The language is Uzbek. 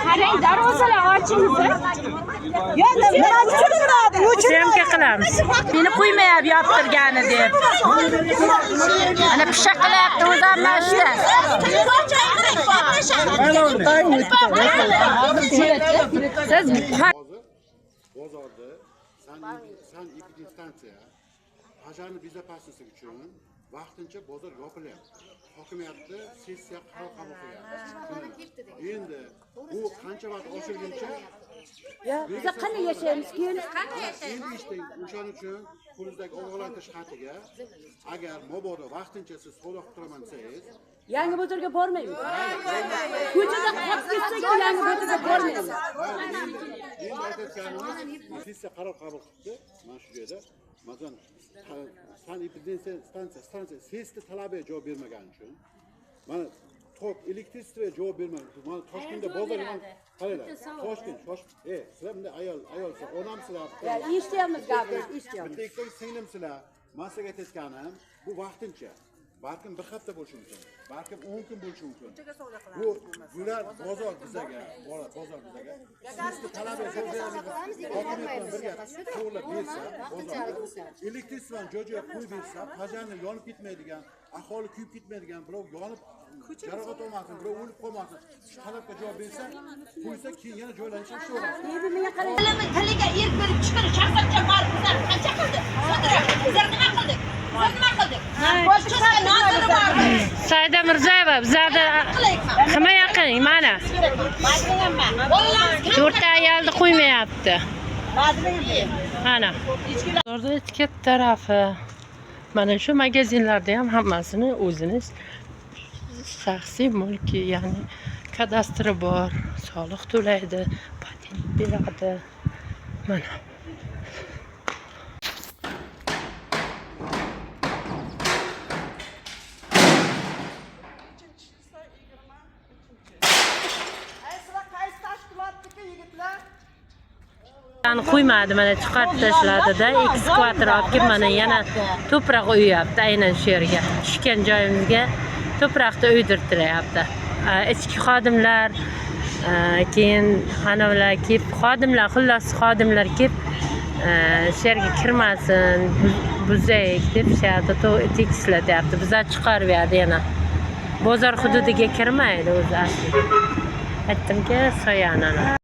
Qarang, darvozalar ochingizlar. Semka qilamiz. Meni qo'ymayapti yoptirgani deb. Ana pisha qilyapti o'zim mashta. Siz bozorda san epidemistansiya hajarni bezopaslikligi uchun vaqtincha bozor yopilyapti. Hokimiyatda sessiya qaror qabul qilyapti. Endi bu qancha vaqt oshirguncha Biz qanday yashaymiz keyin? endi işte o'shaning uchun qo'lingizdagi ogohlantirish xatiga agar mabodo vaqtincha siz savdo qilib turaman desangiz, Yangi bozorga bormaymiz. Ko'chada qolib ketsak, yangi bozorga bormaymiz. endi aytayotganimiz sessiya qaror qabul qildi. Mana shu yerda masalan san stansiya sesni talabiga javob bermagani uchun mana tok elektrичествоga javob bermadi. Mana Toshkentda bozor qaranglar. Toshkent, sizlar bunday ayol onamsizlar. Eshityapmiz gapni, eshityapmiz. Bitta ikkita singlimsizlar. Men sizga aytayotganim bu vaqtincha. Balkim bir hafta bo'lishi mumkin. Balkim 10 kun bo'lishi mumkin. Bular bozor bizaga, bozor bizaga. Sizni talabiga javob beradi. Hokimiyat bilan birga to'g'rilab bersa, bozorda elektrичествоni joyiga qo'yib bersa, pajarni yonib ketmaydigan, aholi kuyib ketmaydigan, birov yonib jarohat olmasin, birov o'lib qolmasin. Shu talabga javob bersa, qo'ysa keyin yana joylanishga ishlayveradi. Endi menga qarang. Tiliga erk berib chiqib, shaxsatcha borib bizlar qancha qildi? Bizlar nima qildik? Nima qildik? Boshqa noziri bordi. Saida Mirzayeva bizlarda nima yaqin mana. To'rtta ayolni qo'ymayapti. Mana. Bozorda etiket tarafi. Mana shu magazinlarda ham hammasini o'ziniz shaxsiy mulki, ya'ni kadastri bor, soliq to'laydi, patent beradi. Mana. Qo'ymadi, mana chiqarib tashladida, ekskavator olib kelib mana yana to'proq uyapti, aynan shu yerga. Tushgan joyimizga to'proqda uydirtiryapti. Ichki xodimlar, keyin anavilar kelib, xodimlar, xullas xodimlar kelib, shu yerga kirmasin, buzaylik deb shu yerda tekislatyapti. Bizlar chiqarib berdi yana. Bozor hududiga kirmaydi o'zi. Aytdimki, soyani